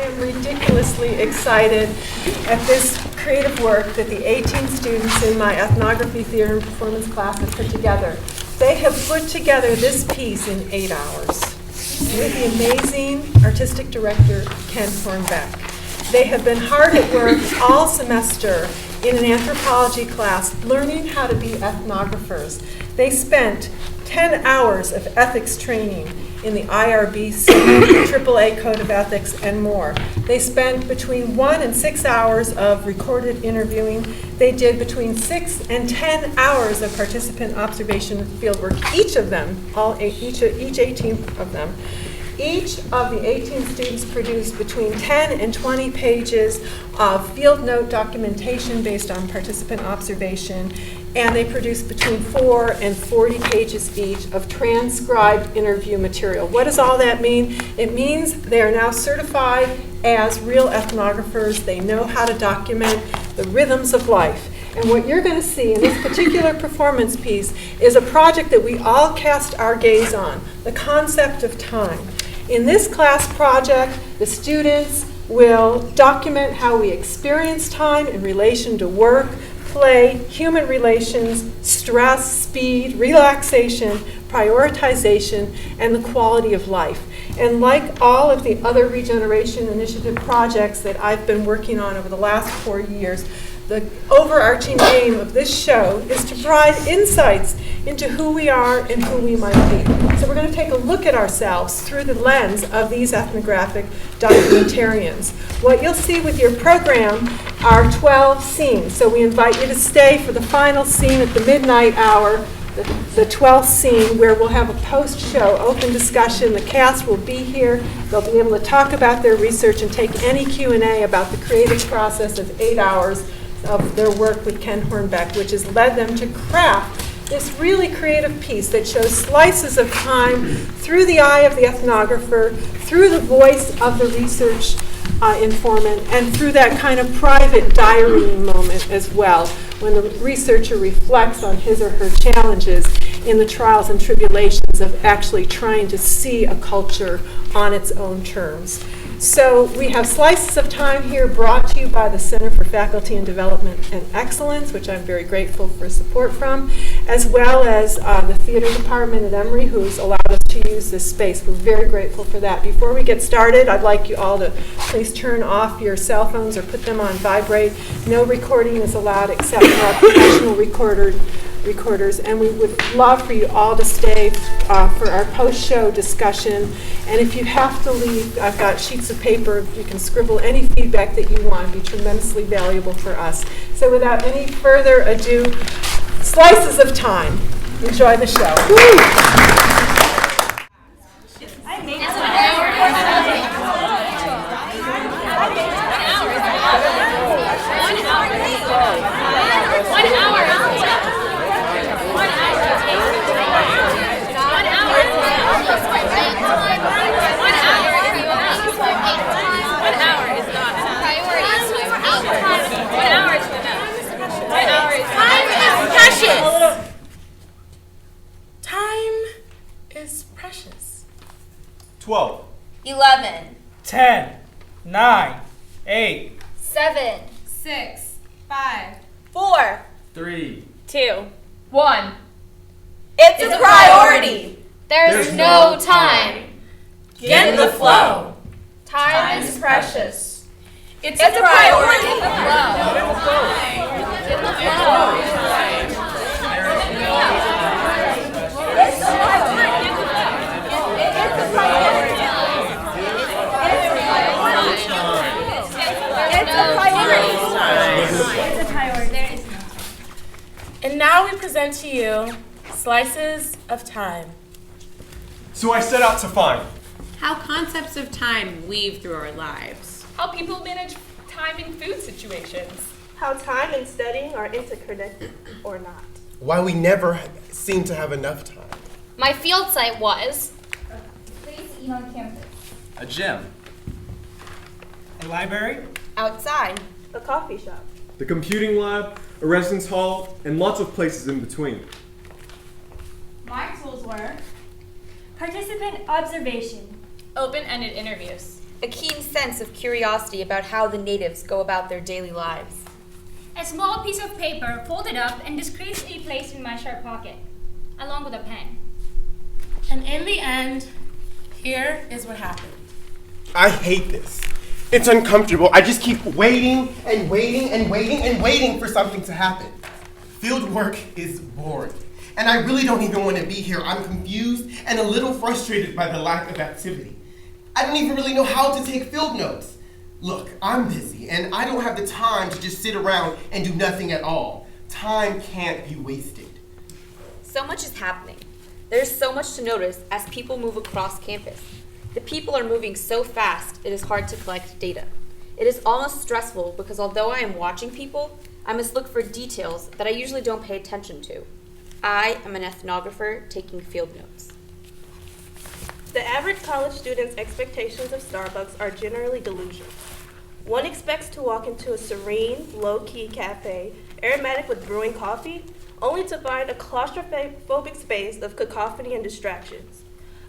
am ridiculously excited at this creative work that the 18 students in my ethnography, theater, and performance class have put together. They have put together this piece in 8 hours with the amazing artistic director, Ken Hornbeck. They have been hard at work all semester in an anthropology class learning how to be ethnographers. They spent 10 hours of ethics training in the IRBC, AAA Code of Ethics, and more. They spent between 1 and 6 hours of recorded interviewing. They did between 6 and 10 hours of participant observation fieldwork, each of them, each 18 of them. Each of the 18 students produced between 10 and 20 pages of field note documentation based on participant observation, and they produced between 4 and 40 pages each of transcribed interview material. What does all that mean? It means they are now certified as real ethnographers. They know how to document the rhythms of life. And what you're going to see in this particular performance piece is a project that we all cast our gaze on, the concept of time. In this class project, the students will document how we experience time in relation to work, play, human relations, stress, speed, relaxation, prioritization, and the quality of life. And like all of the other Regeneration Initiative projects that I've been working on over the last 4 years, the overarching aim of this show is to provide insights into who we are and who we might be. So we're going to take a look at ourselves through the lens of these ethnographic documentarians. What you'll see with your program are 12 scenes. So we invite you to stay for the final scene at the midnight hour, the 12th scene, where we'll have a post-show open discussion. The cast will be here. They'll be able to talk about their research and take any Q&A about the creative process of 8 hours of their work with Ken Hornbeck, which has led them to craft this really creative piece that shows slices of time through the eye of the ethnographer, through the voice of the research informant, and through that kind of private diary moment as well, when the researcher reflects on his or her challenges in the trials and tribulations of actually trying to see a culture on its own terms. So we have slices of time here brought to you by the Center for Faculty and Development and Excellence, which I'm very grateful for support from, as well as the theater department at Emory, who's allowed us to use this space. We're very grateful for that. Before we get started, I'd like you all to please turn off your cell phones or put them on vibrate. No recording is allowed except for our professional recorders, and we would love for you all to stay for our post-show discussion. And if you have to leave, I've got sheets of paper. You can scribble any feedback that you want. It'd be tremendously valuable for us. So without any further ado, slices of time. Enjoy the show. Time is precious. 12, 11, 10, 9, 8, 7, 6, 5, 4, 3, 2, 1. It's a priority. There's no time. Get in the flow. Time is precious. It's a priority. And now we present to you Slices of Time. So I set out to find how concepts of time weave through our lives, How people manage time in food situations. How time and studying are interconnected or not. Why we never seem to have enough time. My field site was Place to eat on campus. a gym, a library, outside. A coffee shop. the computing lab, a residence hall, and lots of places in between. My tools were participant observation, Open-ended interviews. a keen sense of curiosity about how the natives go about their daily lives. A small piece of paper folded up and discreetly placed in my shirt pocket, along with a pen. And in the end, here is what happened. I hate this. It's uncomfortable. I just keep waiting and waiting and waiting and waiting for something to happen. Field work is boring. And I really don't even want to be here. I'm confused and a little frustrated by the lack of activity. I don't even really know how to take field notes. Look, I'm busy and I don't have the time to just sit around and do nothing at all. Time can't be wasted. So much is happening. There's so much to notice as people move across campus. The people are moving so fast, it is hard to collect data. It is almost stressful because although I am watching people, I must look for details that I usually don't pay attention to. I am an ethnographer taking field notes. The average college student's expectations of Starbucks are generally delusional. One expects to walk into a serene, low-key cafe, aromatic with brewing coffee, only to find a claustrophobic space of cacophony and distractions.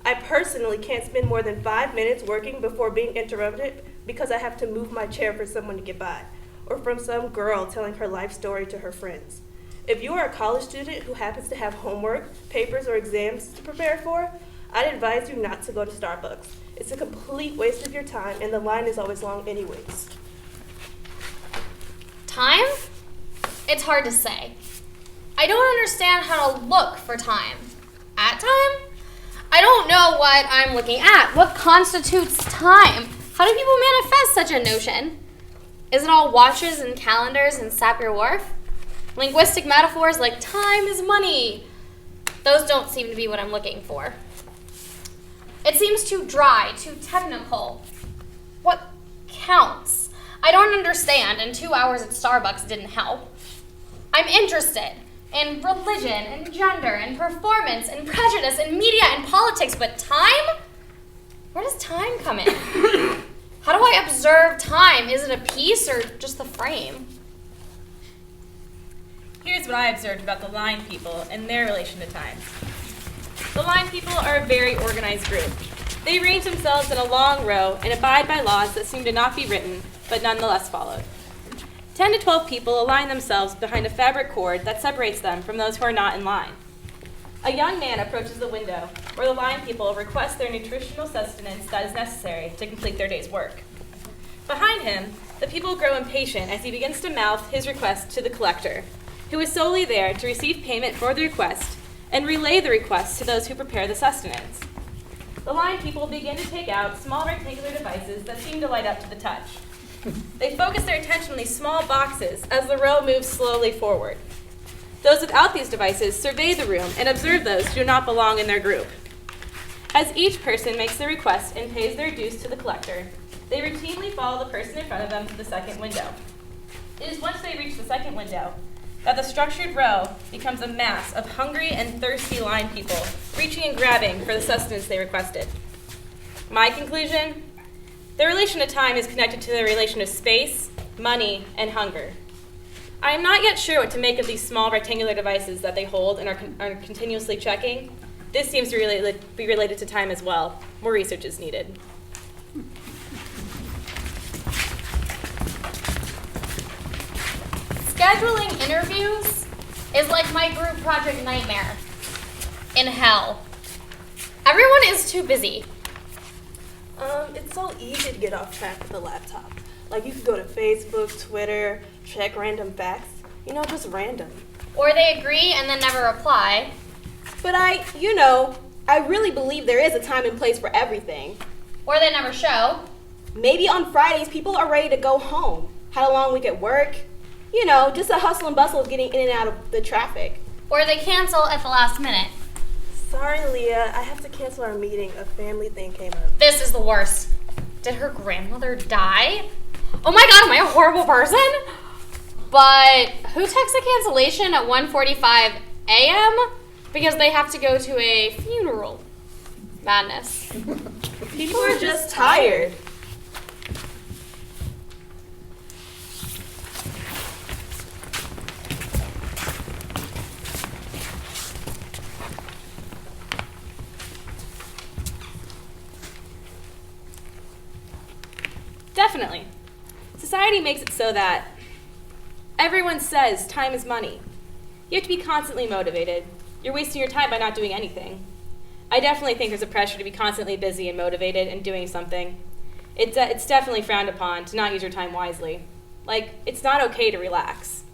I personally can't spend more than 5 minutes working before being interrupted because I have to move my chair for someone to get by, or from some girl telling her life story to her friends. If you are a college student who happens to have homework, papers, or exams to prepare for, I'd advise you not to go to Starbucks. It's a complete waste of your time, and the line is always long anyways. Time? It's hard to say. I don't understand how to look for time. At time? I don't know what I'm looking at. What constitutes time? How do people manifest such a notion? Is it all watches and calendars and Sapir-Whorf? Linguistic metaphors like time is money. Those don't seem to be what I'm looking for. It seems too dry, too technical. What counts? I don't understand, and 2 hours at Starbucks didn't help. I'm interested in religion and gender and performance and prejudice and media and politics, but time? Where does time come in? How do I observe time? Is it a piece or just the frame? Here's what I observed about the line people and their relation to time. The line people are a very organized group. They arrange themselves in a long row and abide by laws that seem to not be written, but nonetheless followed. 10 to 12 people align themselves behind a fabric cord that separates them from those who are not in line. A young man approaches the window where the line people request their nutritional sustenance that is necessary to complete their day's work. Behind him, the people grow impatient as he begins to mouth his request to the collector, who is solely there to receive payment for the request and relay the request to those who prepare the sustenance. The line people begin to take out small rectangular devices that seem to light up to the touch. They focus their attention on these small boxes as the row moves slowly forward. Those without these devices survey the room and observe those who do not belong in their group. As each person makes their request and pays their dues to the collector, they routinely follow the person in front of them to the second window. It is once they reach the second window that the structured row becomes a mass of hungry and thirsty line people reaching and grabbing for the sustenance they requested. My conclusion? Their relation to time is connected to their relation to space, money, and hunger. I am not yet sure what to make of these small rectangular devices that they hold and are continuously checking. This seems to be related to time as well. More research is needed. Scheduling interviews is like my group project nightmare in hell. Everyone is too busy. It's so easy to get off track with a laptop. Like you could go to Facebook, Twitter, check random facts, just random. Or they agree and then never reply. But I really believe there is a time and place for everything. Or they never show. Maybe on Fridays people are ready to go home, had a long week at work, just a hustle and bustle of getting in and out of the traffic. Or they cancel at the last minute. Sorry, Leah, I have to cancel our meeting. A family thing came up. This is the worst. Did her grandmother die? Oh my god, am I a horrible person? But who texts a cancellation at 1:45 a.m. because they have to go to a funeral? Madness. People are just tired. Definitely. Society makes it so that everyone says time is money. You have to be constantly motivated. You're wasting your time by not doing anything. I definitely think there's a pressure to be constantly busy and motivated and doing something. It's definitely frowned upon to not use your time wisely. Like, it's not okay to relax.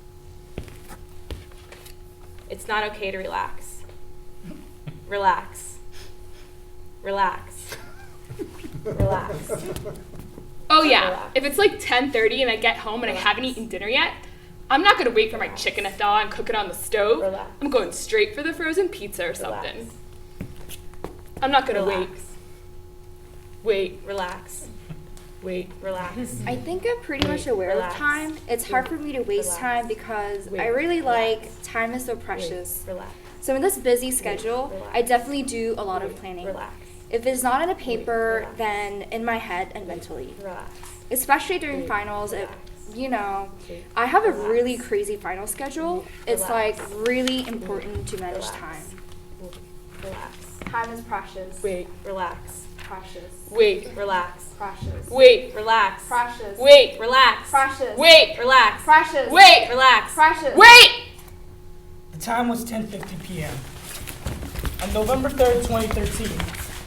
It's not okay to relax. Relax. Relax. Relax. Oh yeah, if it's like 10:30 and I get home and I haven't eaten dinner yet, I'm not gonna wait for my chicken to thaw and cook it on the stove. Relax. I'm going straight for the frozen pizza or something. I'm not gonna wait. Relax. Wait. Relax. I think I'm pretty much aware Relax. of time. It's hard for me to waste Relax. time because Wait. I really Relax. like time is so precious. Relax. So in this busy schedule, Relax. I definitely do a lot of planning. Relax. If it's not on a paper, Relax. then in my head and mentally. Relax. Especially during Wait. finals, Relax. I have a Relax. really crazy final schedule. It's Relax. like really important to manage Relax. time. Relax. Time is precious. Wait. Relax. Precious. Wait. Relax. Precious. Wait. Relax. Precious. Wait. Relax. Precious. Wait. Relax. Precious. Wait. Relax. Precious. Wait! The time was 10:50 p.m. on November 3rd, 2013,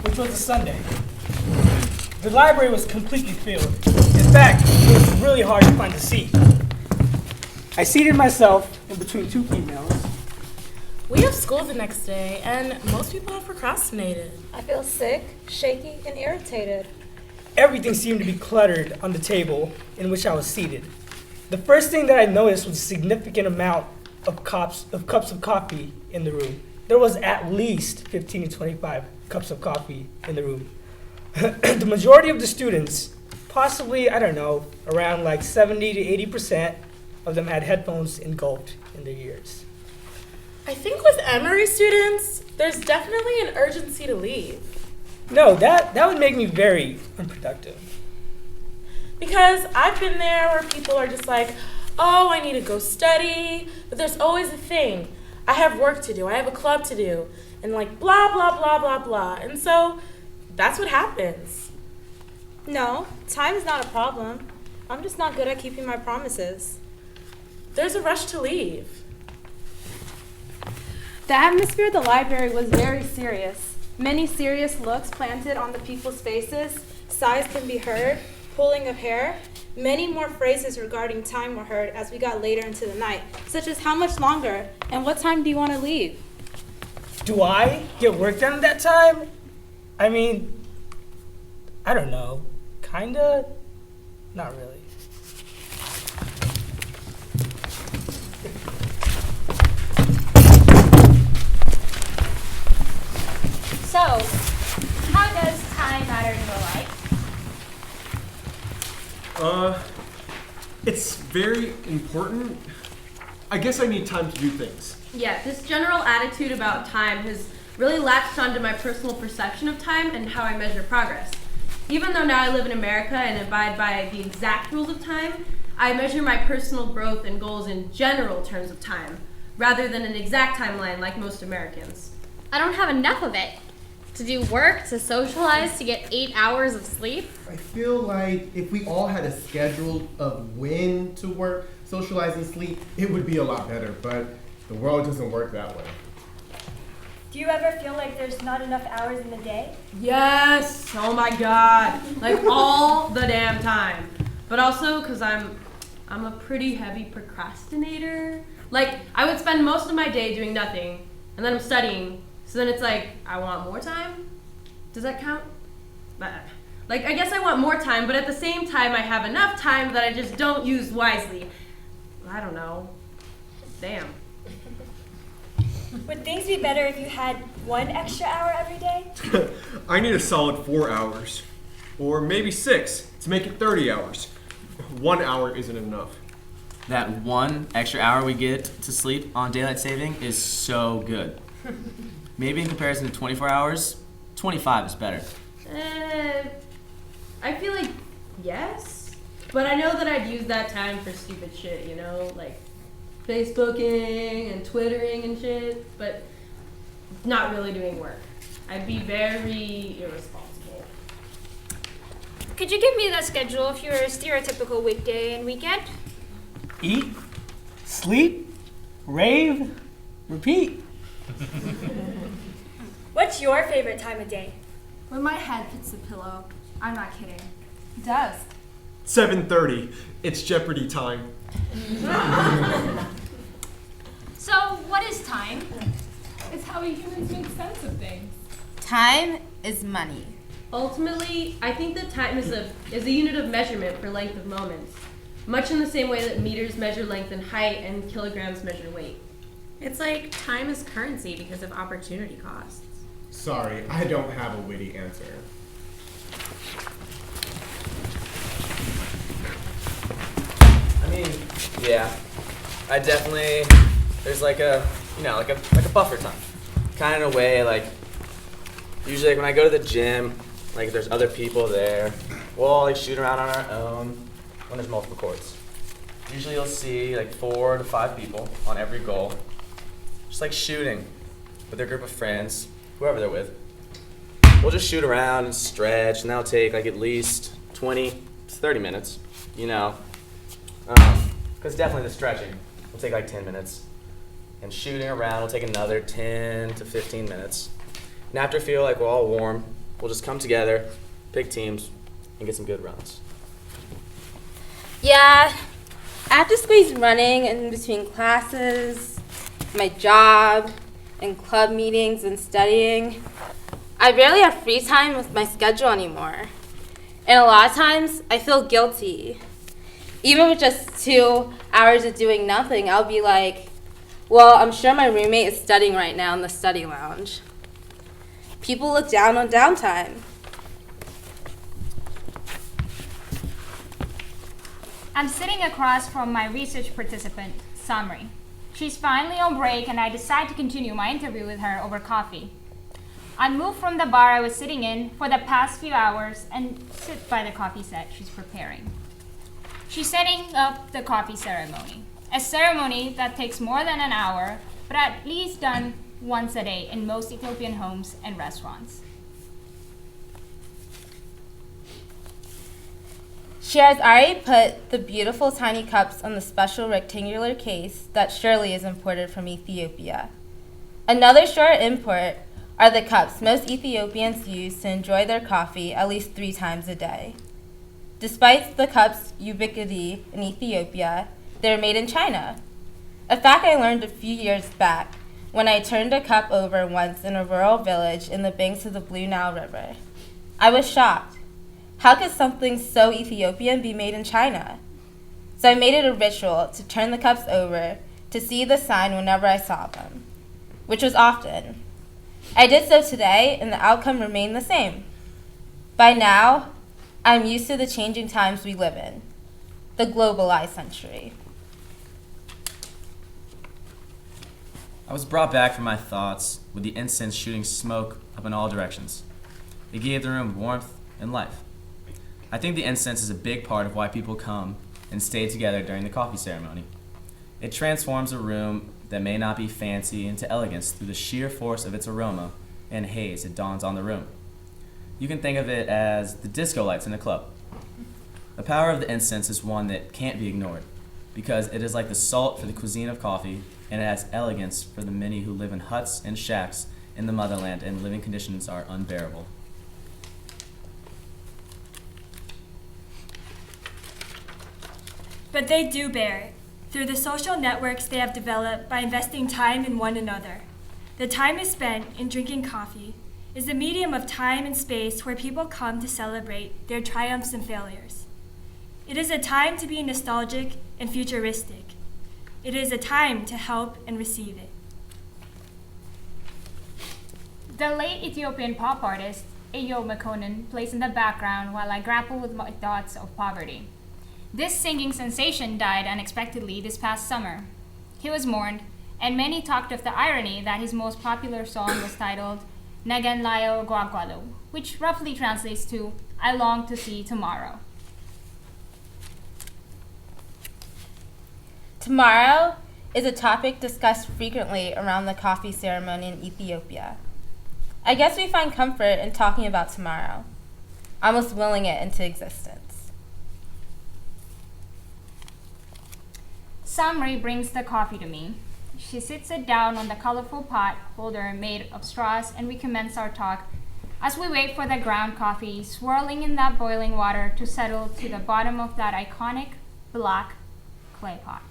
which was a Sunday. The library was completely filled. In fact, it was really hard to find a seat. I seated myself in between two females. We have school the next day, and most people have procrastinated. I feel sick, shaky, and irritated. Everything seemed to be cluttered on the table in which I was seated. The first thing that I noticed was a significant amount of cups of coffee in the room. There was at least 15 to 25 cups of coffee in the room. The majority of the students, possibly, I don't know, around like 70 to 80% of them had headphones engulfed in their ears. I think with Emory students, there's definitely an urgency to leave. No, that would make me very unproductive. Because I've been there where people are just like, oh, I need to go study, but there's always a thing. I have work to do, I have a club to do, and like blah, blah, blah, blah, blah. And so that's what happens. No, time is not a problem. I'm just not good at keeping my promises. There's a rush to leave. The atmosphere of the library was very serious. Many serious looks planted on the people's faces. Sighs can be heard, pulling of hair. Many more phrases regarding time were heard as we got later into the night, such as how much longer and what time do you want to leave? Do I get work done at that time? I mean, I don't know. Kinda? Not really. So, how does time matter in your life? It's very important. I guess I need time to do things. Yeah, this general attitude about time has really latched onto my personal perception of time and how I measure progress. Even though now I live in America and abide by the exact rules of time, I measure my personal growth and goals in general terms of time, rather than an exact timeline like most Americans. I don't have enough of it. To do work, to socialize, to get 8 hours of sleep. I feel like if we all had a schedule of when to work, socialize, and sleep, it would be a lot better, but the world doesn't work that way. Do you ever feel like there's not enough hours in the day? Yes! Oh my god! Like all the damn time. But also because I'm a pretty heavy procrastinator. Like, I would spend most of my day doing nothing, and then I'm studying. So then it's like, I want more time? Does that count? Like, I guess I want more time, but at the same time, I have enough time that I just don't use wisely. I don't know. Damn. Would things be better if you had 1 extra hour every day? I need a solid 4 hours, or maybe 6 to make it 30 hours. 1 hour isn't enough. That 1 extra hour we get to sleep on daylight saving is so good. Maybe in comparison to 24 hours, 25 is better. I feel like yes, but I know that I'd use that time for stupid shit, you know, like Facebooking and Twittering and shit, but not really doing work. I'd be very irresponsible. could you give me the schedule of your stereotypical weekday and weekend? Eat, sleep, rave, repeat. What's your favorite time of day? When my head hits the pillow. I'm not kidding. Dusk. 7:30. It's Jeopardy time. So, what is time? It's how we humans make sense of things. Time is money. Ultimately, I think that time is a unit of measurement for length of moments, much in the same way that meters measure length and height and kilograms measure weight. It's like time is currency because of opportunity costs. Sorry, I don't have a witty answer. I mean, yeah, I definitely, there's like a, like a buffer time. Kind of in a way, like, usually like when I go to the gym, like there's other people there. We'll all like shoot around on our own when there's multiple courts. Usually you'll see like 4 to 5 people on every goal, just like shooting with their group of friends, whoever they're with. We'll just shoot around and stretch, and that'll take like at least 20 to 30 minutes, because definitely the stretching will take like 10 minutes. And shooting around will take another 10 to 15 minutes. And after I feel like we're all warm, we'll just come together, pick teams, and get some good runs. Yeah, I have to squeeze running in between classes, my job, and club meetings and studying. I barely have free time with my schedule anymore. And a lot of times, I feel guilty. Even with just 2 hours of doing nothing, I'll be like, well, I'm sure my roommate is studying right now in the study lounge. People look down on downtime. I'm sitting across from my research participant, Samri. She's finally on break and I decide to continue my interview with her over coffee. I move from the bar I was sitting in for the past few hours and sit by the coffee set she's preparing. She's setting up the coffee ceremony, a ceremony that takes more than an hour, but at least done once a day in most Ethiopian homes and restaurants. She has already put the beautiful tiny cups on the special rectangular case that surely is imported from Ethiopia. Another sure import are the cups most Ethiopians use to enjoy their coffee at least 3 times a day. Despite the cup's ubiquity in Ethiopia, they're made in China. A fact I learned a few years back when I turned a cup over once in a rural village in the banks of the Blue Nile River. I was shocked. How could something so Ethiopian be made in China? So I made it a ritual to turn the cups over to see the sign whenever I saw them, which was often. I did so today, and the outcome remained the same. By now, I'm used to the changing times we live in, the globalized century. I was brought back from my thoughts with the incense shooting smoke up in all directions. It gave the room warmth and life. I think the incense is a big part of why people come and stay together during the coffee ceremony. It transforms a room that may not be fancy into elegance through the sheer force of its aroma and haze it dawns on the room. You can think of it as the disco lights in a club. The power of the incense is one that can't be ignored because it is like the salt for the cuisine of coffee, and it has elegance for the many who live in huts and shacks in the motherland and living conditions are unbearable. But they do bear it, through the social networks they have developed by investing time in one another. The time is spent in drinking coffee is the medium of time and space where people come to celebrate their triumphs and failures. It is a time to be nostalgic and futuristic. It is a time to help and receive it. The late Ethiopian pop artist Eyo Mekonnen plays in the background while I grapple with my thoughts of poverty. This singing sensation died unexpectedly this past summer. He was mourned, and many talked of the irony that his most popular song was titled Nagan Layo Gwagwalo, which roughly translates to I long to see tomorrow. Tomorrow is a topic discussed frequently around the coffee ceremony in Ethiopia. I guess we find comfort in talking about tomorrow. almost willing it into existence. Samri brings the coffee to me. She sits it down on the colorful pot holder made of straws, and we commence our talk as we wait for the ground coffee swirling in that boiling water to settle to the bottom of that iconic black clay pot.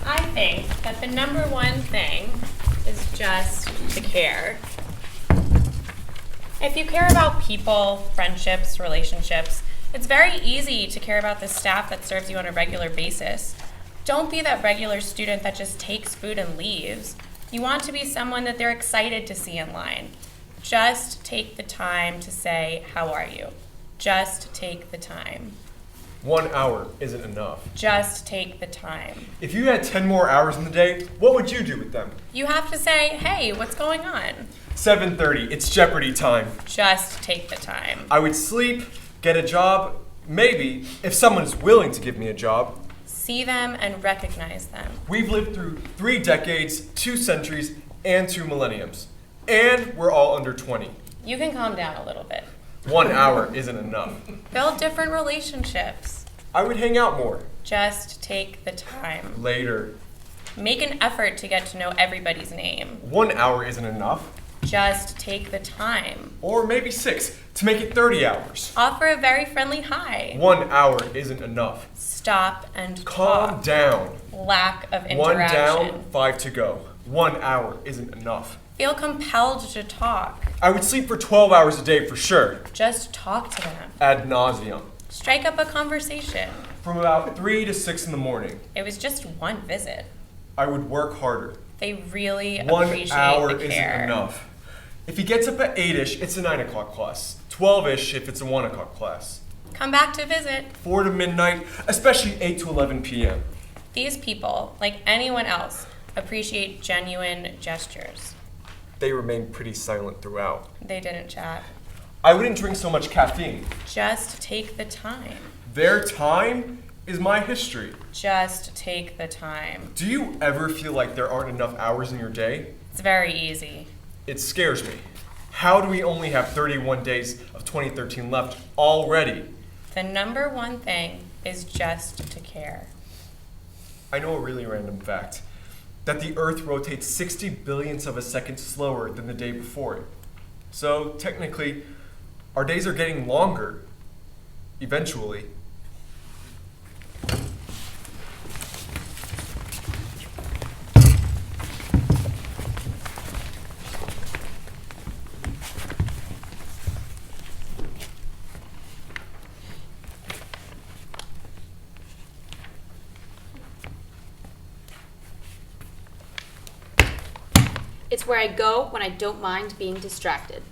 I think that the number one thing is just to care. If you care about people, friendships, relationships, it's very easy to care about the staff that serves you on a regular basis. Don't be that regular student that just takes food and leaves. You want to be someone that they're excited to see in line. Just take the time to say, how are you? Just take the time. 1 hour isn't enough. Just take the time. If you had 10 more hours in the day, what would you do with them? You have to say, hey, what's going on? 7:30, it's Jeopardy time. Just take the time. I would sleep, get a job, maybe, if someone's willing to give me a job. See them and recognize them. We've lived through 3 decades, 2 centuries, and 2 millenniums. And we're all under 20. You can calm down a little bit. 1 hour isn't enough. Build different relationships. I would hang out more. Just take the time. Later. Make an effort to get to know everybody's name. 1 hour isn't enough. Just take the time. Or maybe 6, to make it 30 hours. Offer a very friendly hi. 1 hour isn't enough. Stop and Calm talk. down. Lack of interaction. 1 down, 5 to go. 1 hour isn't enough. Feel compelled to talk. I would sleep for 12 hours a day for sure. Just talk to them. Ad nauseum. Strike up a conversation. From about 3 to 6 in the morning. It was just one visit. I would work harder. They really 1 appreciate hour the care. isn't enough. If he gets up at 8-ish, it's a 9 o'clock class. 12-ish if it's a 1 o'clock class. Come back to visit. 4 to midnight, especially 8 to 11 p.m. These people, like anyone else, appreciate genuine gestures. They remain pretty silent throughout. They didn't chat. I wouldn't drink so much caffeine. Just take the time. Their time is my history. Just take the time. Do you ever feel like there aren't enough hours in your day? It's very easy. It scares me. How do we only have 31 days of 2013 left already? The number one thing is just to care. I know a really random fact. That the Earth rotates 60 billionths of a second slower than the day before it. So, technically, our days are getting longer. Eventually. It's where I go when I don't mind being distracted.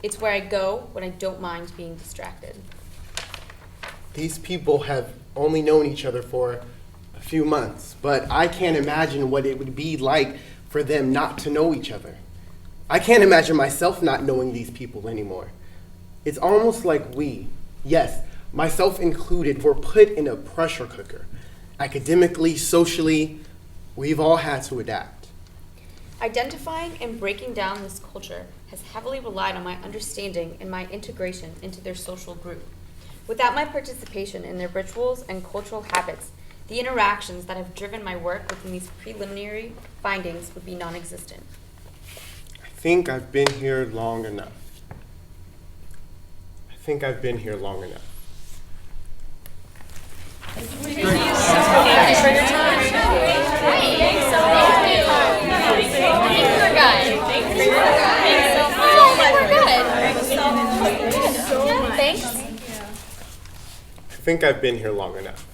It's where I go when I don't mind being distracted. These people have only known each other for a few months, but I can't imagine what it would be like for them not to know each other. I can't imagine myself not knowing these people anymore. It's almost like we, yes, myself included, were put in a pressure cooker. Academically, socially, we've all had to adapt. Identifying and breaking down this culture has heavily relied on my understanding and my integration into their social group. Without my participation in their rituals and cultural habits, the interactions that have driven my work within these preliminary findings would be non-existent. I think I've been here long enough. Thank you for your time. Thanks so much. I think I've been here long enough.